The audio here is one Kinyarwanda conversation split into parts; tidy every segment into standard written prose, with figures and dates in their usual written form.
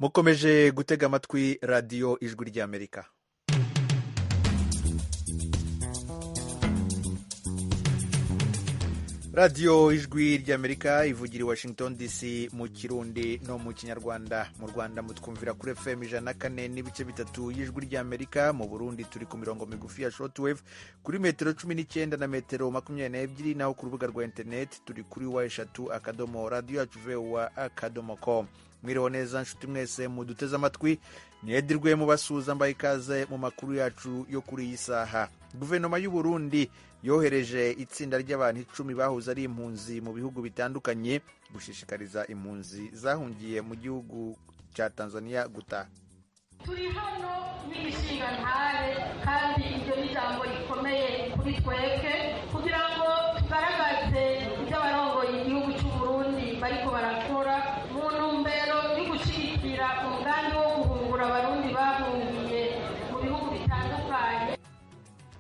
mukomeje gutega amatwi radiyo ijwi ry'Amerika. radiyo ijwi ry'Amerika ivugira i Washington DC mu kirundi no mu kinyarwanda. Mu Rwanda mutwumvira kuri FM 104 n'ibice bitatu y'ijwi ry'Amerika. Mu Burundi turi ku mirongo migufi ya shortwave kuri metero 19 na metero 22, naho ku rubuga rwa internet turi kuri wa@radioyacu.com. Mwiriho neza nshuti mwese muduteze amatwi, niyedirwe mubasuhuza mbaye ikaze mu makuru yacu yo kuri iyi saha. Guverinema y'u Burundi yohereje itsinda ry'abantu 10 bahoze ari impunzi mu bihugu bitandukanye gushishikariza impunzi zahungiye mu gihugu cya Tanzaniya gutaha. Turi hano n'imishinga ntare kandi ibyo ni ijambo rikomeye kuri twebwe kugira ngo tugaragaze ibyo abarongoye igihugu cy'u Burundi bariko barakora mu ntumbero yo gushyigikira umugambi wo guhungura abarundi bahungiye mu bihugu bitandukanye.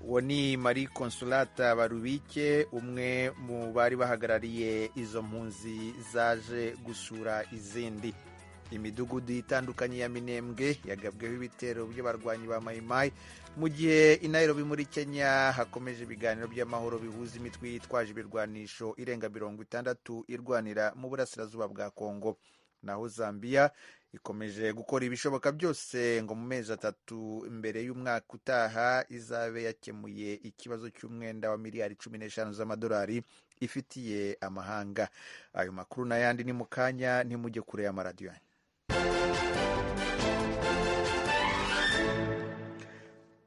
Uwo ni Marie Consolata Barubike, umwe mu bari bahagarariye izo mpunzi zaje gusura izindi. Imidugudu itandukanye ya Minembwe yagabweho ibitero by'abarwanyi ba Mai Mai, mu gihe i Nairobi muri Kenya hakomeje ibiganiro by'amahoro bihuza imitwe yitwaje ibirwanisho irenga 60 irwanira mu burasirazuba bwa Kongo. Naho Zambia ikomeje gukora ibishoboka byose ngo mu mezi 3 imbere y'umwaka utaha izabe yakemuye ikibazo cy'umwenda wa miliyari 15 z'amadolari ifitiye amahanga. Ayo makuru n'ayandi ni mu kanya, ntimujye kure y'amaradiyo.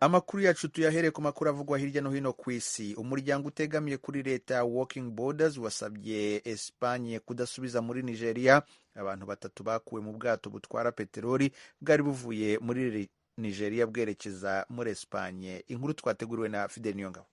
Amakuru yacu tuyahere ku makuru avugwa hirya no hino ku isi. Umuryango utegamiye kuri leta Walking Borders wasabye Espanye kudasubiza muri Nigeria abantu 3 bakuwe mu bwato butwara peteroli bwari buvuye muri Nigeria bwerekeza muri Espanye. Inkuru twateguriwe na Fidel Niyongabo.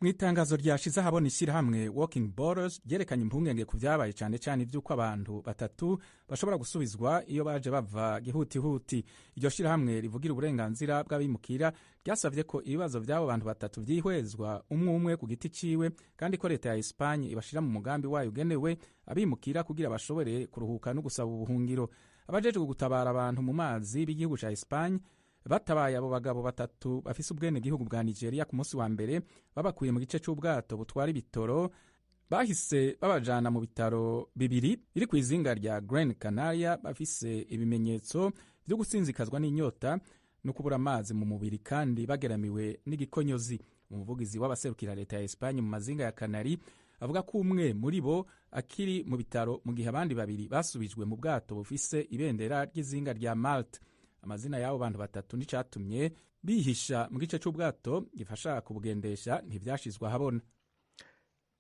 Mu itangazo ryashize ahabona ishyirahamwe Walking Borders ryerekanye impungenge ku byabaye cyane cyane iby'uko abantu 3 bashobora gusubizwa iyo baje bava gihutihuti. Iryo shyirahamwe rivugira uburenganzira bw'abimukira ryasabye ko ibibazo by'abo bantu 3 byihwezwa umwe ku giti ciwe, kandi ko leta ya Espanye ibashira mu mugambi wayo ugenewe abimukira kugira bashobore kuruhuka no gusaba ubuhungiro. Abajejwe gutabara abantu mu mazi b'igihugu ca Espanye batabaye abo bagabo 3 bafise ubwene gihugu bwa Nigeria ku munsi wa mbere, babakuye mu gice cy'ubwato butwara ibitoro. Bahise babajana mu bitaro bibiri biri ku izinga rya Gran Canaria, bafise ibimenyetso byo gusinzikazwa n'inyota no kubura amazi mu mubiri kandi bageramiwe n'igikonyozi. Umuvugizi w'abaserukira leta ya Espanye mu mazinga ya Canari avuga ko umwe muri bo akiri mu bitaro mu gihe abandi 2 basubijwe mu bwato bufise ibendera ry'izinga rya Malta. Amazina y'abo bantu 3 n'icatumye bihisha mu gice cy'ubwato gifasha kubugendesha ntivyashizwe ahabona.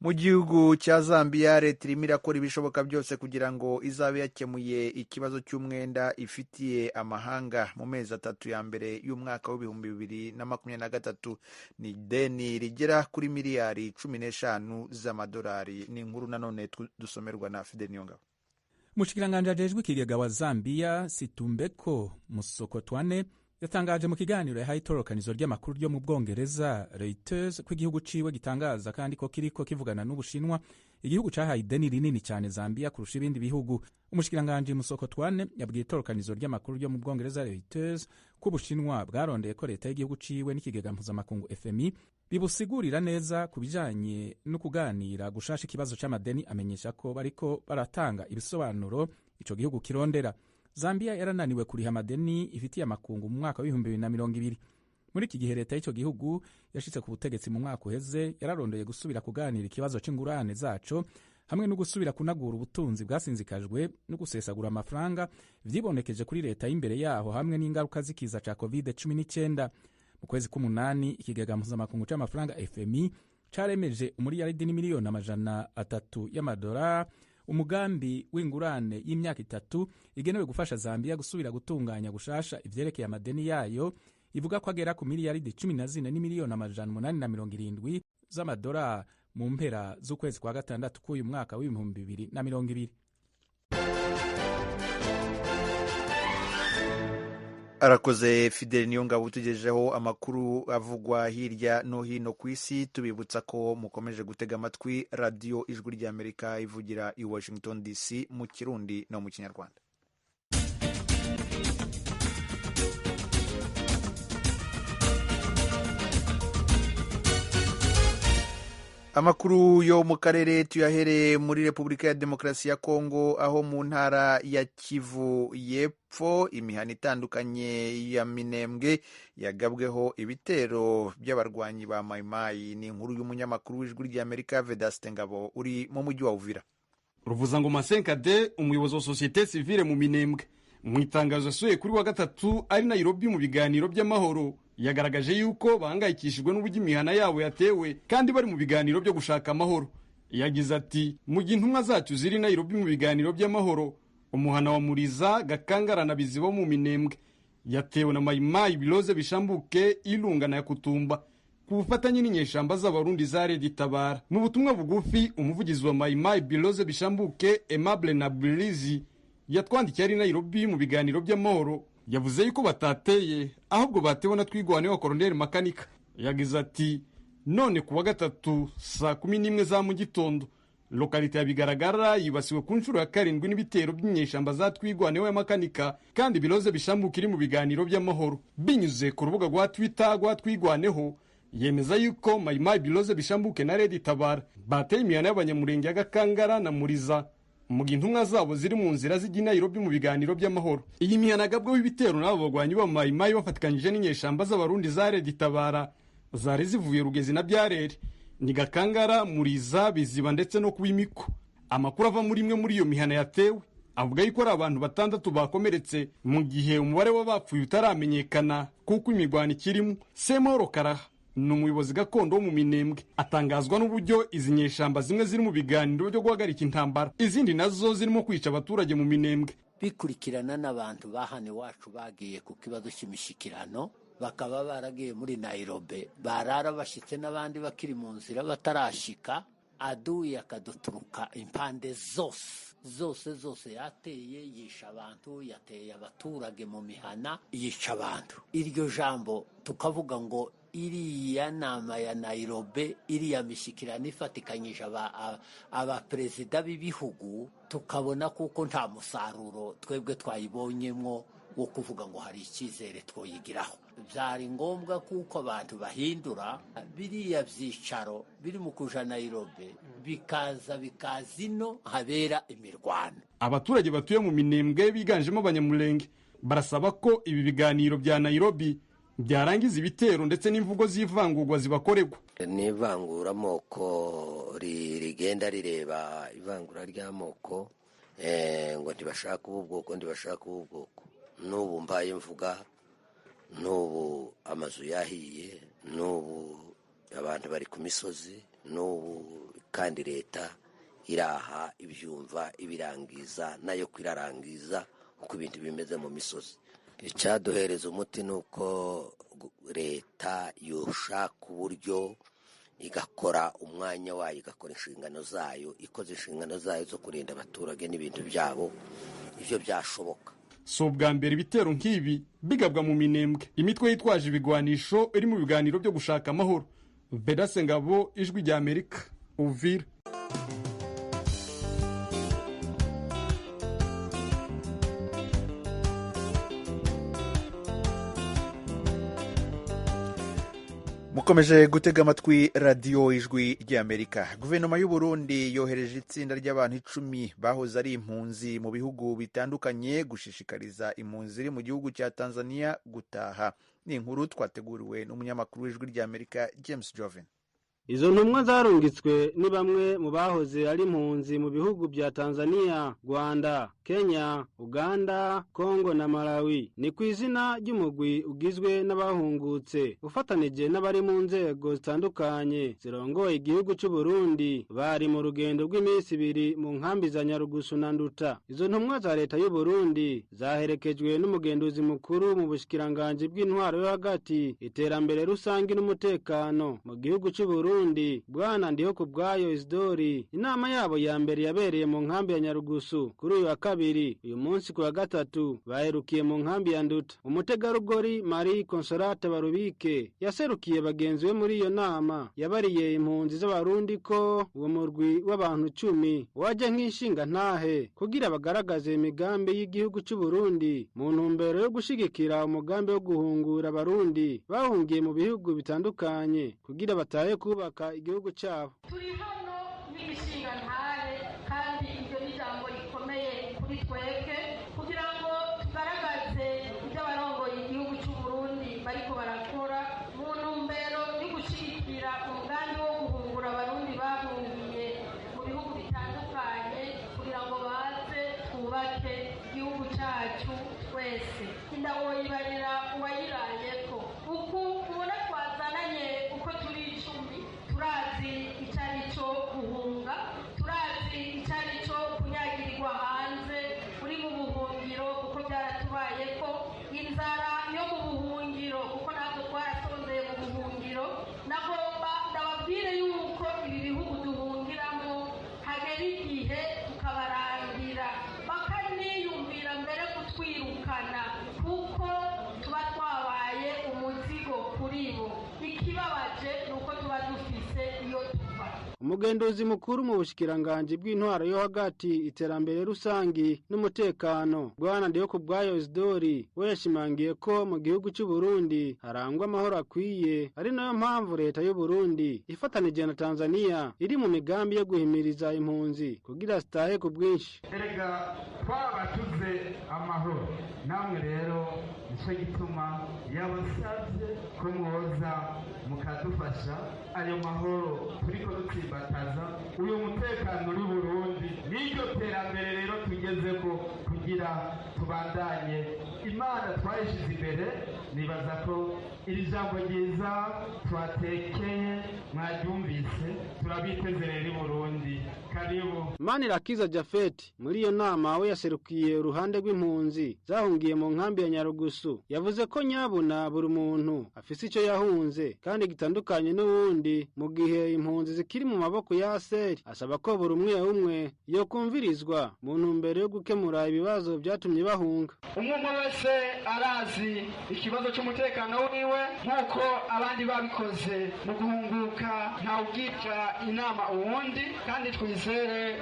Mu gihugu cya Zambia leta irimo irakora ibishoboka byose kugira ngo izabe yakemuye ikibazo cy'umwenda ifitiye amahanga mu mezi 3 ya mbere y'umwaka w'ibihumbi 2023. Ni deni rigera kuri miliyari 15 z'amadolari. Ni inkuru nanone dusomerwa na Fidel Niyongabo. Umushikiranganje ajejwe ikigega wa Zambia Situmbeko Musokotwane yatangaje mu kiganiro yahaye itororokanizo ry'amakuru ryo mu Bwongereza Reuters ko igihugu ciwe gitangaza kandi ko kiriko kivugana n'Ubushinwa, igihugu cahaye ideni rinini cyane Zambia kurusha ibindi bihugu. Umushikiranganje Musokotwane yabwiye itororokanizo ry'amakuru ryo mu Bwongereza Reuters ko Ubushinwa bwarondeye ko leta y'igihugu ciwe n'ikigega mpuzamakungu FMI bibusigurira neza kubijanye no kuganira gushasha ikibazo c'amadeni, amenyesha ko bariko baratanga ibisobanuro ico gihugu kirondera. Zambia yarananiwe kuriha amadeni ifitiye amakungu mu mwaka wa 2020. Muri iki gihe leta y'ico gihugu yashitse ku butegetsi mu mwaka uheze, yararondeye gusubira kuganira ikibazo c'ingurane zaco hamwe no gusubira kunagura ubutunzi bwasinzikajwe no gusesagura amafaranga vyibonekeje kuri leta y'imbere yaho hamwe n'ingaruka z'ikiza ca COVID-19. Mu kwezi k'umunani ikigega mpuzamakungu c'amafaranga FMI caremeje umuriyaridi n'imiliyoni 300 y'amadolari umugambi w'ingurane y'imyaka 3 igenewe gufasha Zambia gusubira gutunganya gushasha ivyerekeye amadeni yayo, ivuga ko agera ku miliyaridi 14 n'imiliyoni 870 z'amadolari mu mpera z'ukwezi kwa gatandatu k'uyu mwaka w'ibihumbi 2020. Arakoze Fidel Niyongabo utugejejeho amakuru avugwa hirya no hino ku isi. Tubibutsa ko mukomeje gutega amatwi radiyo ijwi ry'Amerika ivugira i Washington DC mu Kirundi no mu Kinyarwanda. Amakuru yo mu karere tuyahere muri Republika ya Demokrasi ya Kongo, aho mu ntara ya Kivu y'Epfo imihana itandukanye ya Minembwe yagabweho ibitero by'abarwanyi ba Mai Mai. Ni inkuru y'umunyamakuru w'ijwi ry'Amerika Vedaste Ngabo uri mu mujyi wa Uvira. Ruvuzangoma Senkade, umuyobozi wa societe civile mu Minembwe, mu itangazo yasuye kuri wa gatatu ari Nairobi mu biganiro by'amahoro, yagaragaje yuko bahangayikishijwe n'uburyo imihana yabo yatewe kandi bari mu biganiro byo gushaka amahoro. Yagize ati, mu gihe intumwa zacu ziri Nairobi mu biganiro by'amahoro, umuhana wa Muriza, Gakangara na Bizibo mu Minembwe yatewe na Mai Mai, Biloze, Bishambuke, Ilunga na Kutumba ku bufatanye n'inyeshamba z'abarundi za Tabara. Mu butumwa bugufi, umuvugizi wa Mai Mai, Biloze, Bishambuke, Aimable na Bilizi yatwandikiye ari Nairobi mu biganiro by'amahoro, yavuze yuko batateye ahubwo batewe na twigwane wa Colonel Makanika. Yagize ati, none kuwa gatatu saa 11 za mu gitondo lokalite ya Bigaragara yibasiwe ku nshuro ya 7 n'ibitero by'inyeshamba za twigwane wa Makanika, kandi Biloze Bishambuke iri mu biganiro by'amahoro. Binyuze ku rubuga rwa Twitter rwa twigwaneho, yemeza yuko Mai Mai, Biloze, Bishambuke na Tabara bateye imihana y'abanyamurenge ya Gakangara na Muriza mu gihe intumwa zabo ziri mu nzira zijya Nairobi mu biganiro by'amahoro. Iyi mihana yagabweho ibitero n'abo bagwanyi ba Mai Mai bafatikanyije n'inyeshamba z'abarundi za Tabara zari zivuye Rugezi na Byarere, ni Gakangara, Muriza, Biziba ndetse no Kuimiko. Amakuru ava muri imwe muri iyo mihana yatewe avuga yuko ari abantu 6 bakomeretse, mu gihe umubare w'abapfuye utaramenyekana kuko imigwano ikirimo. Semoro Karaha ni umuyobozi gakondo wo mu Minembwe, atangazwa n'uburyo izi nyeshamba zimwe ziri mu biganiro byo guhagarika intambara, izindi nazo zirimo kwica abaturage mu Minembwe. Bikurikirana n'abantu bahane wacu bagiye ku kibazo cy'imishikirano, bakaba baragiye muri Nairobi, barara bashitse n'abandi bakiri mu nzira batarashika, aduye akaduturuka impande zose yateye, yisha abantu, yateye abaturage mu mihana, yisha abantu. Iryo jambo tukavuga ngo iriya nama ya Nairobi, iriya mishikirano ifatikanyije abaperezida b'ibihugu, tukabona kuko nta musaruro twebwe twayibonyemo wo kuvuga ngo hari icyizere twoyigiraho. Byari ngombwa kuko abantu bahindura biriya byicaro biri mu kuja Nairobi, bikaza ino habera imirwano. Abaturage batuye mu Minembwe biganjemo abanyamurenge barasaba ko ibi biganiro bya Nairobi byarangiza ibitero ndetse n'imvugo z'ivangurwa zibakorerwa. N'ivangura amoko rigenda rireba ivangura ry'amoko, ngo ntibashaka ubwoko, n'ubu mbaye mvuga, n'ubu amazu yahiye, n'ubu abantu bari ku misozi, n'ubu kandi leta iraha ibyumva ibirangiza nayo kwirarangiza uko ibintu bimeze mu misozi. Icyaduhereza umuti nuko leta yoshaka uburyo igakora umwanya wayo, igakora inshingano zayo, ikoze inshingano zayo zo kurinda abaturage n'ibintu byabo, ivyo byashoboka. So bwa mbere ibitero nk'ibi bigabwa mu Minembwe, imitwe yitwaje ibigwanisho iri mu biganiro byo gushaka amahoro. Vedaste Ngabo, ijwi rya Amerika, Uvira. Mukomeje gutega amatwi radio ijwi ry'Amerika. Guverinoma y'u Burundi yohereje itsinda ry'abantu 10 bahoze ari impunzi mu bihugu bitandukanye gushishikariza impunzi ziri mu gihugu cya Tanzaniya gutaha. Ni inkuru twateguriwe n'umunyamakuru w'ijwi ry'Amerika James Joven. Izo ntumwa zarungitswe ni bamwe mu bahoze ari impunzi mu bihugu bya Tanzaniya, Rwanda, Kenya, Uganda, Kongo na Malawi. Ni ku izina ry'umugwi ugizwe n'abahungutse ufatanije n'abari mu nzego zitandukanye zirongoye igihugu cy'u Burundi, bari mu rugendo rw'iminsi 2 mu nkambi za Nyarugusu na Nduta. Izo ntumwa za leta y'u Burundi zaherekejwe n'umugenduzi mukuru mu bushikiranganje bw'intwaro yo hagati, iterambere rusange n'umutekano mu gihugu cy'u Burundi, Bwana Ndihokubwayo Isidori. Inama yabo ya mbere yabereye mu nkambi ya Nyarugusu kuri uyu wa 2 kabiri uyu munsi ku wa gatatu baherukiye mu nkambi ya Nduta. Umutegarugori Mai Mai Barubike yaserukiye bagenzi we muri iyo nama yabariye impunzi z'abarundi ko uwo murwi w'abantu 10 waje nk'inshinga ntahe kugira bagaragaze imigambi y'igihugu cy'u Burundi mu ntumbero yo gushigikira umugambi wo guhungura abarundi bahungiye mu bihugu bitandukanye kugira batahe kubaka igihugu cyabo. Turi hano n'inshinga ntahe kandi ibyo n'ijambo rikomeye kuri twebwe kugira ngo tugaragaze ibyo abarongoye igihugu cy'u Burundi bariko barakora mu ntumbero yo gushigikira umugambi wo guhungura abarundi bahungiye mu bihugu bitandukanye kugira ngo baze twubake igihugu cyacu twese. Ndawoyibarira uwayirayeko uku ubona twazananye uko turi 10 turazi icari cyo guhunga, turazi icari cyo kunyagirirwa hanze uri mu buhungiro kuko byaratubayeko, inzara yo mu buhungiro kuko natwe twarasonzeye mu buhungiro. Nagomba ndababwire yuko ibi bihugu duhungiramo hagera igihe tukabarangira bakaniyumvira mbere kutwirukana kuko tuba twabaye umuzigo kuri bo. Ikibabaje nuko tuba dufise iyo tuva. Umugenduzi mukuru mu bushikiranganje bw'intwaro yo hagati iterambere rusangi n'umutekano Bwana Ndiyokubwayo Isidori we yashimangiye ko mu gihugu cy'u Burundi harangwa amahoro akwiye, ari nayo mpamvu leta y'u Burundi ifatanije na Tanzaniya iri mu migambi yo guhimiriza impunzi kugira zitahe ku bwinshi. Erega twabatuze amahoro, namwe rero nicyo gituma yabasabye ko mwoza mukadufasha ayo mahoro turiko dutsimbataza, uyu mutekano uri Burundi n'iryo terambere rero tugezeko kugira tubandanye. Imana twayishize imbere, nibaza ko iri jambo ryiza twatekeye mwaryumvise, turabiteze rero i Burundi. Karibu. Manirakiza Jafeti muri iyo nama we yaserukiye uruhande rw'impunzi zahungiye mu nkambi ya Nyarugusu yavuze ko nyabuna buri muntu afise icyo yahunze kandi gitandukanye n'ubundi mu gihe impunzi zikiri mu maboko ya seri. Asaba ko buri umwe yo kumvirizwa mu ntumbero yo gukemura ibibazo byatumye bahunga. Umwe wese arazi ikibazo cy'umutekano wiwe nk'uko abandi babikoze mu guhunguka ntawubwira inama uwundi, kandi twizere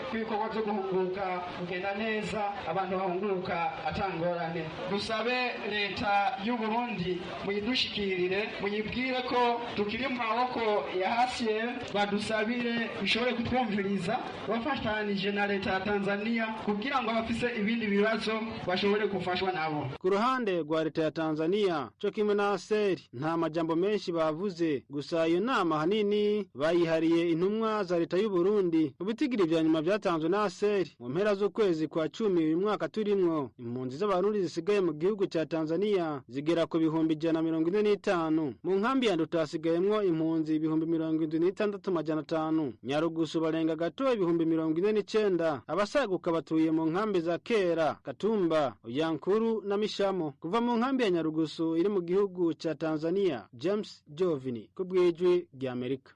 ko ibikorwa byo guhunguka kugenda neza, abantu bahunguka atangorane. Dusabe leta y'u Burundi muyidushikirire, muyibwire ko tukiri mu maboko ya hasiye, badusabire bishobore kutwumviriza bafatanije na leta ya Tanzaniya kugira ngo abafise ibindi bibazo bashobore gufashwa nabo. Ku ruhande rwa leta ya Tanzaniya cyo kimwe na seri nta majambo menshi bavuze, gusa iyo nama hanini bayihariye intumwa za leta y'u Burundi. Mu bitigiri bya nyuma byatanzwe na seri mu mpera z'ukwezi kwa 10 uyu mwaka turimwo, impunzi z'abarundi zisigaye mu gihugu cya Tanzaniya zigera ku 145. Mu nkambi ya Nduta hasigayemwo impunzi 76,500. Nyarugusu barenga gato 49,000. Abasaguka batuye mu nkambi za Kera, Katumba, Yankuru na Mishamo. Kuva mu nkambi ya Nyarugusu iri mu gihugu cya Tanzaniya, James Jovini ku bw'ijwi rya Amerika.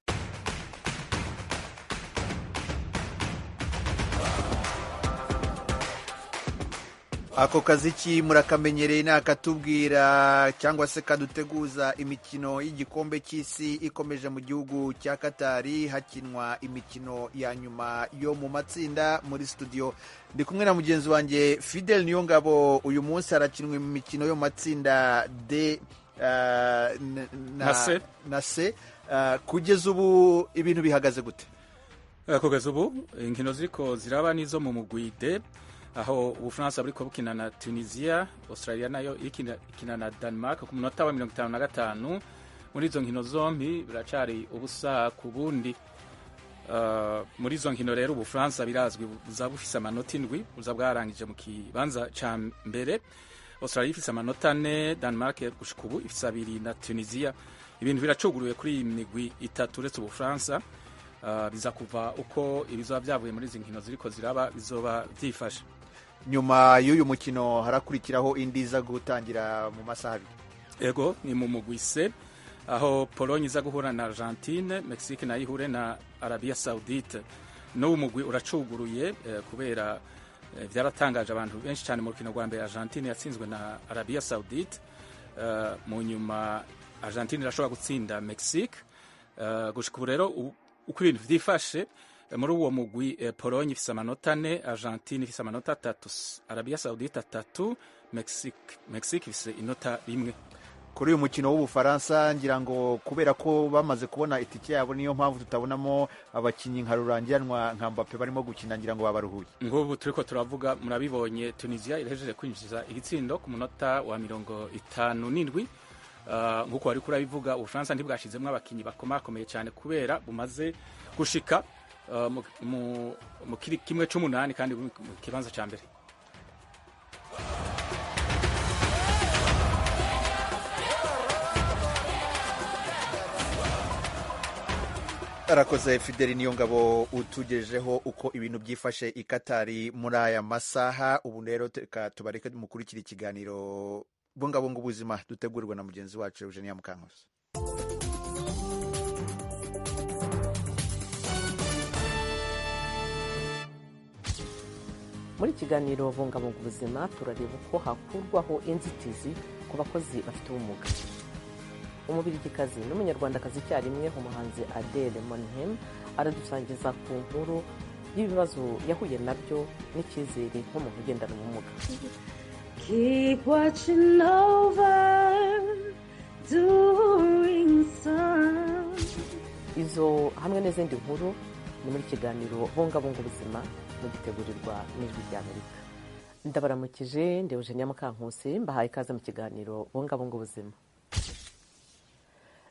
Ako kaziki murakamenyereye nakatubwira cyangwa se kaduteguza imikino y'igikombe cy'isi ikomeje mu gihugu cya Katari, hakinwa imikino ya nyuma yo mu matsinda. Muri studio ndi kumwe na mugenzi wanjye Fidel Niyongabo. Uyu munsi harakinwa imikino yo mu matsinda D na C. Kugeza ubu ibintu bihagaze gute? Kugeza ubu inkino ziriko ziraba nizo mu mugwi D, aho Ubufaransa buriko bukina na Tunisia, Australia nayo ikina na Denmark ku munota wa 55. Muri izo nkino zombi biracari ubusa ku bundi. Muri izo nkino rero Ubufaransa birazwi buza bufise amanota 7, buza bwarangije mu kibanza ca mbere. Australia ifise amanota 4, Denmark gushika ubu ifise 2 na Tunisia. Ibintu biracuguruye kuri iyi migwi itatu uretse Ubufaransa. Biza kuva uko ibizoba byavuye muri izi nkino ziriko ziraba bizoba byifashe. Nyuma y'uyu mukino harakurikiraho indi za gutangira mu masaha abiri. Ego ni mu mugwi C, aho Pologne iza guhura na Argentine, Mexique nayo ihure na Arabia Saudite. No mugwi uracuguruye kubera byaratangaje abantu benshi cyane mu rukino rwa mbere. Argentine yatsinzwe na Arabia Saudite, mu nyuma Argentine irashobora gutsinda Mexique. Gushika ubu rero uko ibintu byifashe muri uwo mugwi, Pologne ifise amanota 4, Argentine ifise amanota 3, Arabia Saudite 3, Mexique ifise inota 1. Kuri uyu mukino w'Ubufaransa ngira ngo kubera ko bamaze kubona itike yabo niyo mpamvu tutabonamo abakinyi nka rurangiranwa nka Mbappe barimo gukina, ngira ngo babaruhuye. Ngubu turiko turavuga, murabibonye Tunisia irejeje kwinjiza igitsindo ku munota wa 57. Nguko wari kurabivuga, Ubufaransa ntibwashizemwe abakinyi bakomakomeye cyane kubera bumaze gushika mu kimwe c'umunani kandi mu kibanza ca mbere. Arakoze Fideli Niyongabo utugejeho uko ibintu byifashe i Katari muri aya masaha. Ubu rero tubareke mukurikira ikiganiro bungabunga ubuzima dutegurirwa na mugenzi wacu Eugenia Mukankusi. Muri kiganiro bungabunga ubuzima turareba uko hakurwaho inzitizi ku bakozi bafite ubumuga. Umubirigikazi n'umunyarwandakazi icyarimwe umuhanzi Adele Monhem aradusangiza ku nkuru y'ibibazo yahuye nabyo n'icyizere nk'umuntu ugendana ubumuga. Keep watching over during sun. Izo hamwe n'izindi nkuru ni muri kiganiro bungabunga ubuzima mugitegurirwa n'Ijwi ry'Amerika. Ndabaramukije, ndi Eugenia Mukankusi, mbahaye ikaze mu kiganiro bungabunga ubuzima.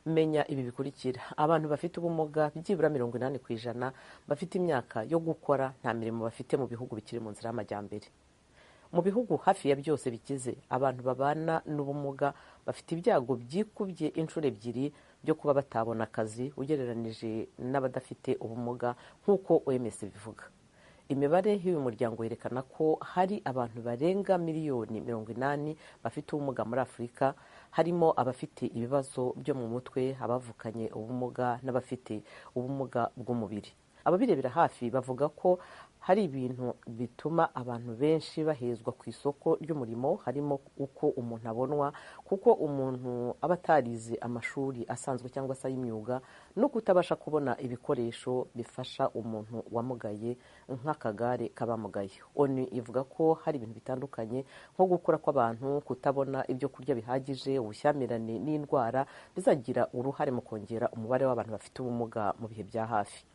Menya ibi bikurikira: abantu bafite ubumuga byibura 80% bafite imyaka yo gukora nta mirimo bafite mu bihugu bikiri mu nzira y'amajyambere. Mu bihugu hafi ya byose bikize, abantu babana n'ubumuga bafite ibyago byikubye inshuro 2 byo kuba batabona akazi ugereranije n'abadafite ubumuga nk'uko OMS bivuga. Imibare y'uyu muryango yerekana ko hari abantu barenga miliyoni 80 bafite ubumuga muri Afurika, harimo abafite ibibazo byo mu mutwe, abavukanye ubumuga n'abafite ubumuga bw'umubiri. Ababirebera hafi bavuga ko hari ibintu bituma abantu benshi bahezwa ku isoko ry'umurimo, harimo uko umuntu abonwa, kuko umuntu aba atarize amashuri asanzwe cyangwa se y'imyuga, no kutabasha kubona ibikoresho bifasha umuntu wamugaye nk'akagare k'abamugaye. ONU ivuga ko hari ibintu bitandukanye nko gukura kw'abantu, kutabona ibyo kurya bihagije, ubushyamirane n'indwara bizagira uruhare mu kongera umubare w'abantu bafite ubumuga mu bihe bya hafi.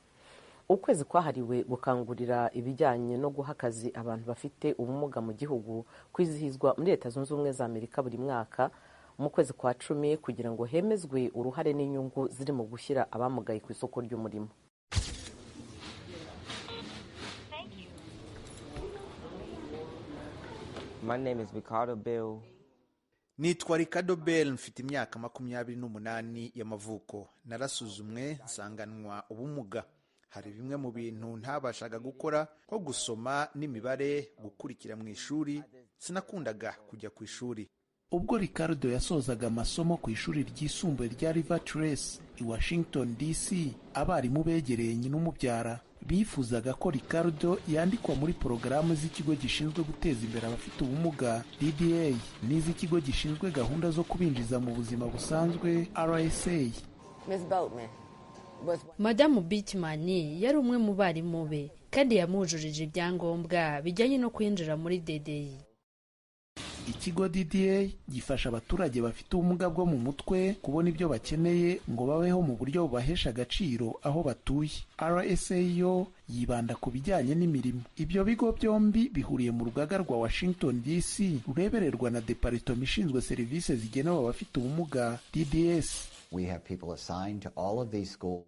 Ukwezi kwahariwe gukangurira ibijyanye no guha akazi abantu bafite ubumuga mu gihugu kwizihizwa muri Leta Zunze Ubumwe za Amerika buri mwaka mu kwezi kwa 10 kugira ngo hemezwe uruhare n'inyungu ziri mu gushyira abamugaye ku isoko ry'umurimo. My name is Ricardo Bill. Nitwa Ricardo Bell, mfite imyaka 28 y'amavuko. Narasuzumwe nsanganwa ubumuga. Hari bimwe mu bintu ntabashaga gukora nko gusoma n'imibare, gukurikira mu ishuri. Sinakundaga kujya ku ishuri. Ubwo Ricardo yasozaga amasomo ku ishuri ryisumbuye rya River Trace i Washington DC, abarimu begereye nyina umubyara bifuzaga ko Ricardo yandikwa muri porogaramu z'ikigo gishinzwe guteza imbere abafite ubumuga DDA n'iz'ikigo gishinzwe gahunda zo kubinjiza mu buzima busanzwe RSA. Madamu Bitman yari umwe mu barimu be kandi yamujurije ibyangombwa bijyanye no kwinjira muri DDA. Ikigo DDA gifasha abaturage bafite ubumuga bwo mu mutwe kubona ibyo bakeneye ngo babeho mu buryo bubahesha agaciro aho batuye. RSA yo yibanda ku bijyanye n'imirimo. Ibyo bigo byombi bihuriye mu rugaga rwa Washington DC rurebererwa na Department ishinzwe serivisi zigenewe abafite ubumuga DDS.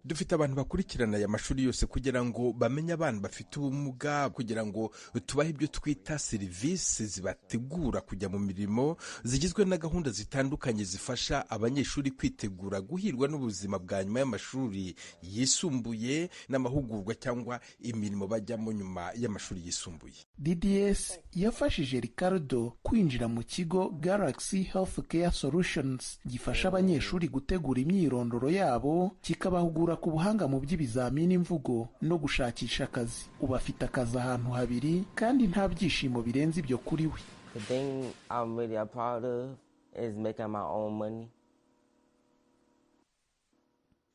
Dufite abantu bakurikirana aya mashuri yose kugira ngo bamenye abantu bafite ubumuga, kugira ngo tubahe ibyo twita serivisi zibategura kujya mu mirimo, zigizwe na gahunda zitandukanye zifasha abanyeshuri kwitegura guhirwa n'ubuzima bwa nyuma y'amashuri yisumbuye n'amahugurwa cyangwa imirimo bajyamo nyuma y'amashuri yisumbuye. DDS yafashije Ricardo kwinjira mu kigo Galaxy Healthcare Solutions gifasha abanyeshuri gutegura gutegura imyirondoro yabo, kikabahugura ku buhanga mu by'ibizamini mvugo no gushakisha akazi. Ubu afite akazi ahantu habiri kandi nta byishimo birenze ibyo kuri we. The thing I'm really proud of is making my own money.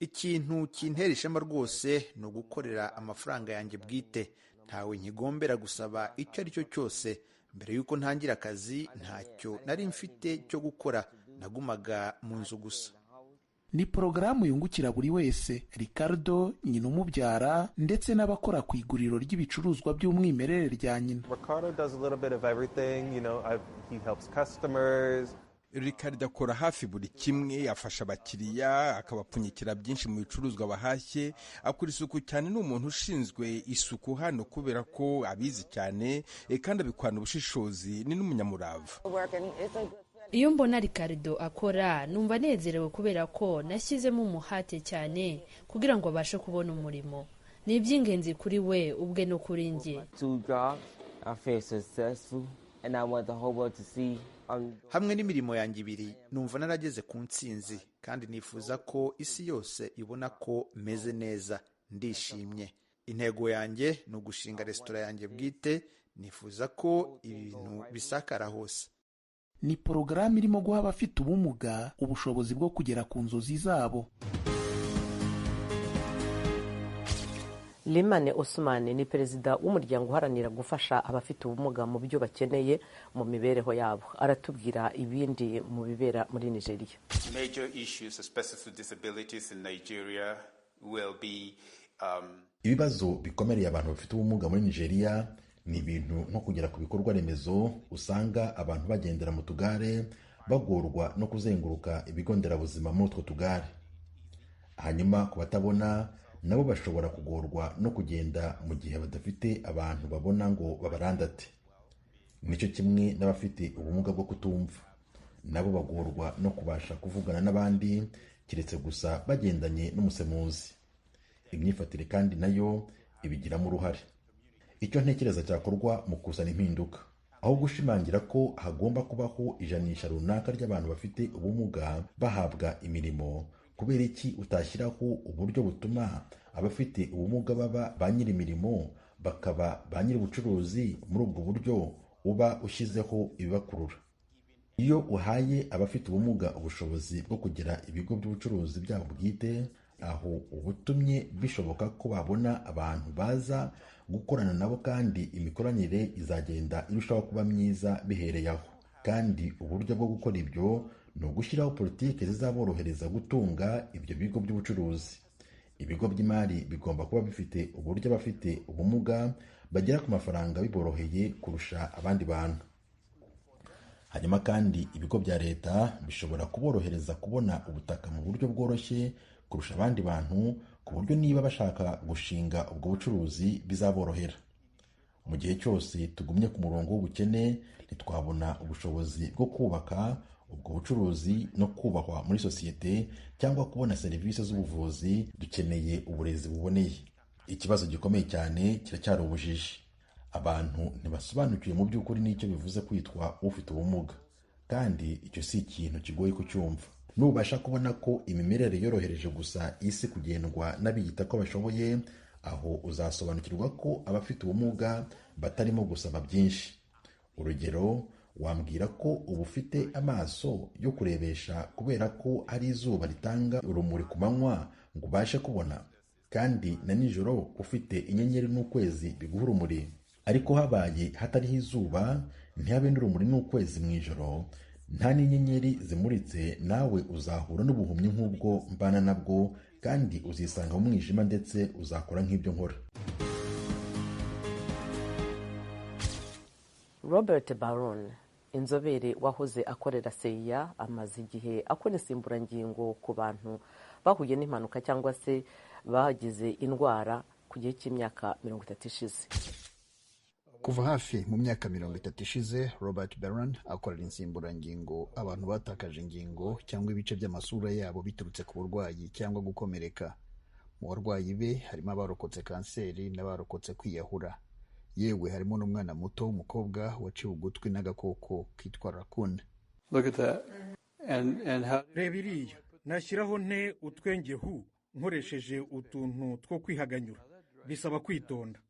Ikintu kintera ishema rwose ni ugukorera amafaranga yanjye bwite. Ntawe nkigombera gusaba icyo ari cyo cyose. Mbere y'uko ntangira akazi ntacyo nari mfite cyo gukora, nagumaga mu nzu gusa. Ni porogaramu yungukira buri wese. Ricardo, nyina umubyara, ndetse n'abakora ku iguriro ry'ibicuruzwa by'umwimerere rya nyina. Ricardo does a little bit of everything, he helps customers. Ricardo akora hafi buri kimwe, afasha abakiriya, akabapfunyikira byinshi mu bicuruzwa bahashye, akora isuku cyane. Ni umuntu ushinzwe isuku hano kubera ko abizi cyane kandi abikwana ubushishozi. Ni n'umunyamurava. Iyo mbona Ricardo akora numva nezerewe kubera ko nashyizemo umuhate cyane kugira ngo abashe kubona umurimo. Ni iby'ingenzi kuri we ubwe no kuri njye. Hamwe n'imirimo yanjye ibiri numva narageze ku ntsinzi, kandi nifuza ko isi yose ibona ko meze neza. Ndishimye. Intego yanjye ni ugushinga resitora yanjye bwite. Nifuza ko ibintu bisakara hose. Ni porogaramu irimo guha abafite ubumuga ubushobozi bwo kugera ku nzozi zabo. Limane Osman ni perezida w'umuryango uharanira gufasha abafite ubumuga mu byo bakeneye mu mibereho yabo. Aratubwira ibindi mu bibera muri Nigeria. Major issues specific to disabilities in Nigeria will be ibibazo bikomereye abantu bafite ubumuga muri Nigeria ni ibintu nko kugera ku bikorwa remezo. Usanga abantu bagendera mu tugare bagorwa no kuzenguruka ibigo nderabuzima muri utwo tugare. Hanyuma ku batabona nabo bashobora kugorwa no kugenda mu gihe badafite abantu babona ngo babarandate. Nicyo kimwe n'abafite ubumuga bwo kutumva, nabo bagorwa no kubasha kuvugana n'abandi kiretse gusa bagendanye n'umusemuzi. Imyifatire kandi nayo ibigiramo uruhare. Icyo ntekereza cyakorwa mu kusana impinduka, aho gushimangira ko hagomba kubaho ijanisha runaka ry'abantu bafite ubumuga bahabwa imirimo, kubera iki utashyiraho uburyo butuma abafite ubumuga baba ba nyiri imirimo bakaba ba nyiri ubucuruzi? Muri ubwo buryo uba ushyizeho ibibakurura. Iyo uhaye abafite ubumuga ubushobozi bwo kugira ibigo by'ubucuruzi byabo bwite, aho ubutumye bishoboka ko babona abantu baza gukorana nabo, kandi imikoranire izagenda irushaho kuba myiza bihereye aho. Kandi uburyo bwo gukora ibyo ni ugushyiraho politiki zizaborohereza gutunga ibyo bigo by'ubucuruzi. Ibigo by'imari bigomba kuba bifite uburyo abafite ubumuga bagera ku mafaranga biboroheye kurusha abandi bantu. Hanyuma kandi ibigo bya leta bishobora kuborohereza kubona ubutaka mu buryo bworoshye kurusha abandi bantu, ku buryo niba bashaka gushinga ubwo bucuruzi bizaborohera. Mu gihe cyose tugumye ku murongo w'ubukene, ntitwabona ubushobozi bwo kubaka ubwo bucuruzi no kubahwa muri sosiyete cyangwa kubona serivisi z'ubuvuzi. Dukeneye uburezi buboneye. Ikibazo gikomeye cyane kiracyari ubujiji. Abantu ntibasobanukiwe mu by'ukuri n'icyo bivuze kwitwa ufite ubumuga, kandi icyo si ikintu kigoye kucyumva. Nubasha kubona ko imimerere yorohereje gusa isi kugendwa n'abiyita ko bashoboye, aho uzasobanukirwa ko abafite ubumuga batarimo gusaba byinshi. Urugero, wambwira ko uba ufite amaso yo kurebesha kubera ko ari izuba ritanga urumuri ku manywa ngo ubashe kubona, kandi na nijoro ufite inyenyeri n'ukwezi biguha urumuri. Ariko habaye hatariho izuba, ntihabe n'urumuri n'ukwezi mu ijoro, nta n'inyenyeri zimuritse, nawe uzahura n'ubuhumyi nk'ubwo mbana nabwo, kandi uzisanga mu mwijima ndetse uzakora nk'ibyo nkora. Robert Baron, inzobere wahoze akorera CIA, amaze igihe akora insimburangingo ku bantu bahuye n'impanuka cyangwa se bagize indwara ku gihe cy'imyaka 30 ishize. Kuva hafi mu myaka 30 ishize, Robert Baron akorera insimburangingo abantu batakaje ingingo cyangwa ibice by'amasura yabo biturutse ku burwayi cyangwa gukomereka. Mu barwayi be harimo abarokotse kanseri n'abarokotse kwiyahura. Yewe harimo n'umwana muto w'umukobwa waciwe ugutwi n'agakoko kitwa raccoon. Look at that. And how reba iriya nashyiraho nte utwengehu nkoresheje utuntu two kwihaganyura, bisaba kwitonda.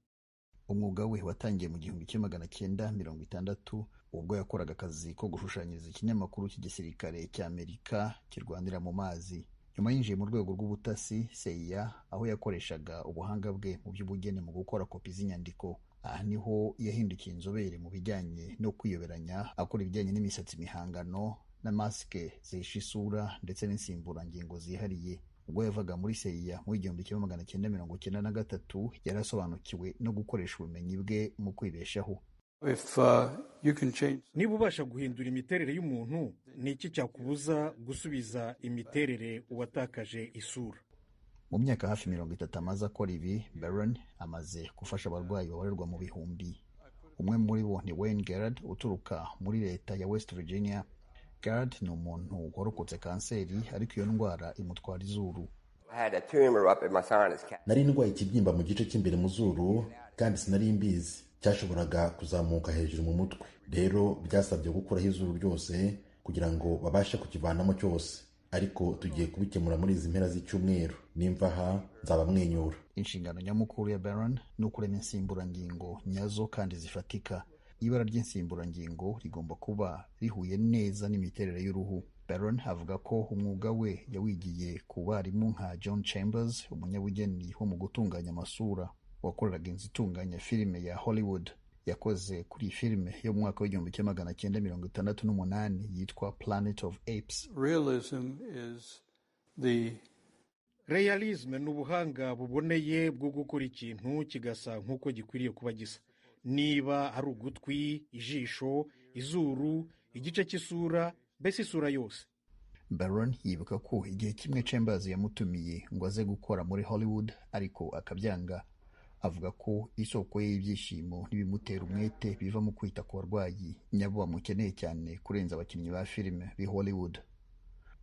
Umwuga we watangiye mu 1960 ubwo yakoraga akazi ko gushushanyiriza ikinyamakuru cy'igisirikare cy'Amerika kirwanira mu mazi. Nyuma yinjiye mu rwego rw'ubutasi CIA, aho yakoreshaga ubuhanga bwe mu by'ubugeni mu gukora kopi z'inyandiko. Aha niho yahindukiye inzobere mu bijyanye no kwiyoberanya, akora ibijyanye n'imisatsi mihangano na masike zihisha isura ndetse n'insimburangingo zihariye. Ubwo yavaga muri CIA mu 1993 yarasobanukiwe no gukoresha ubumenyi bwe mu kwibeshaho. Niba ubasha guhindura imiterere y'umuntu, ni iki cyakubuza gusubiza imiterere uwatakaje isura? Mu myaka hafi 30 amaze akora ibi, Barron amaze gufasha abarwayi babarerwa mu bihumbi. Umwe muri bo ni Wayne Garrett uturuka muri leta ya West Virginia. Garrett ni umuntu warokotse kanseri, ariko iyo ndwara imutwara izuru. Nari ndwaye ikibyimba mu gice cy'imbere mu zuru, kandi sinari mbizi. Cyashoboraga kuzamuka hejuru mu mutwe. Rero byasabye gukuraho izuru ryose kugira ngo babashe kukivanamo cyose. Ariko tugiye kubikemura muri izi mpera z'icyumweru. Nimva aha nzaba mwenyura. Inshingano nyamukuru ya Barron ni ukurema insimburangingo nyazo kandi zifatika. Ibara ry'insimburangingo rigomba kuba rihuye neza n'imiterere y'uruhu. Barron avuga ko umwuga we yawigiye ku barimu nka John Chambers, umunyabugeni wo mu gutunganya amasura wakoreraga inzu itunganya filime ya Hollywood. Yakoze kuri filime yo mu mwaka w'1968 yitwa Planet of Apes. Realism ni ubuhanga buboneye bwo gukora ikintu kigasa nk'uko gikwiriye kuba gisa. Niba ari ugutwi, ijisho, izuru, igice cy'isura, mbese isura yose. Barron yibuka ko igihe kimwe Chambers yamutumiye ngo aze gukora muri Hollywood, ariko akabyanga. Avuga ko isoko y'ibyishimo n'ibimutera umwete biva mu kwita ku barwayi nyabo bamukeneye cyane kurenza abakinnyi ba filime bi Hollywood.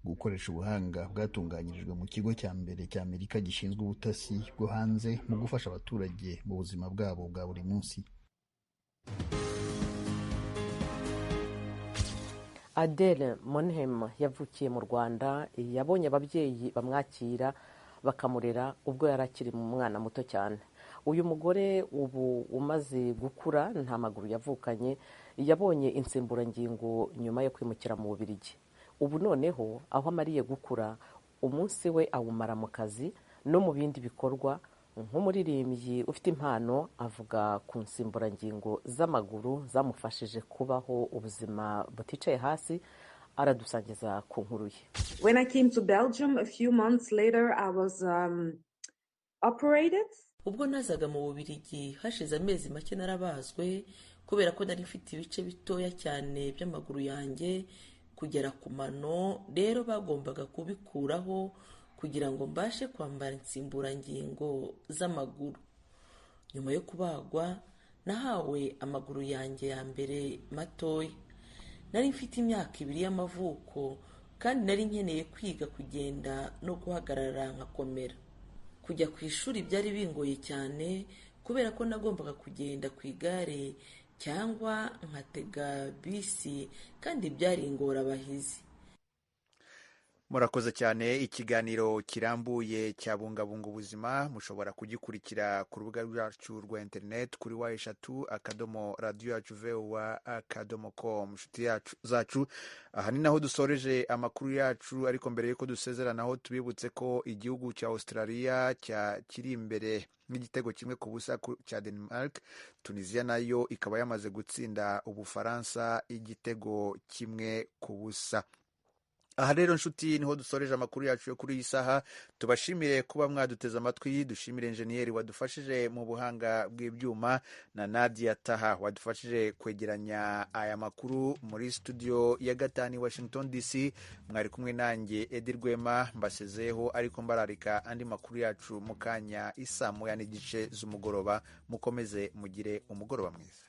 Gukoresha ubuhanga bwatunganyirijwe mu kigo cya mbere cya Amerika gishinzwe ubutasi bwo hanze mu gufasha abaturage mu buzima bwabo bwa buri munsi. Adele Monhem yavukiye mu Rwanda, yabonye ababyeyi bamwakira bakamurera ubwo yari akiri mu mwana muto cyane. Uyu mugore ubu umaze gukura, nta maguru yavukanye, yabonye insimburangingo nyuma yo kwimukira mu Bubiligi. Ubu noneho aho amariye gukura, umunsi we awumara mu kazi no mu bindi bikorwa. Nk'umuririmbyi ufite impano, avuga ku nsimburangingo z'amaguru zamufashije kubaho ubuzima buticaye hasi. Aradusangiza ku nkuru ye. When I came to Belgium a few months later, I was operated. Ubwo nazaga mu Bubiligi hashize amezi make narabazwe kubera ko nari mfite ibice bitoya cyane by'amaguru yanjye kugera ku mano. Rero bagombaga kubikuraho kugira ngo mbashe kwambara insimburangingo z'amaguru. Nyuma yo kubagwa nahawe amaguru yanjye ya mbere matoya. Nari mfite imyaka 2 y'amavuko kandi nari nkeneye kwiga kugenda no guhagarara nkakomera. Kujya ku ishuri byari bingoye cyane kubera ko nagombaga kugenda ku igare cyangwa nkatega bisi, kandi byari ingorabahizi. Murakoze cyane. Ikiganiro kirambuye cyabungabunga ubuzima mushobora kugikurikira ku rubuga rwacu rwa internet kuri wa3.radio.voa.com. Nshuti zacu, aha ni naho dusoreje amakuru yacu, ariko mbere yuko dusezeranaho tubibutse ko igihugu cya Australia kiri imbere n'igitego 1-0 cya Denmark. Tunisia nayo ikaba yamaze gutsinda Ubufaransa igitego 1-0. Aha rero nshuti niho dusoreje amakuru yacu yo kuri iyi saha. Tubashimire kuba mwaduteze amatwi. Dushimire enjeniyeri wadufashije mu buhanga bw'ibyuma na Nadia Taha wadufashije kwegeranya aya makuru muri studio ya gatani Washington DC. Mwari kumwe nanjye Edi Rwema, mbasezeho ariko mbararika andi makuru yacu mu kanya 1:30 z'umugoroba. Mukomeze mugire umugoroba mwiza.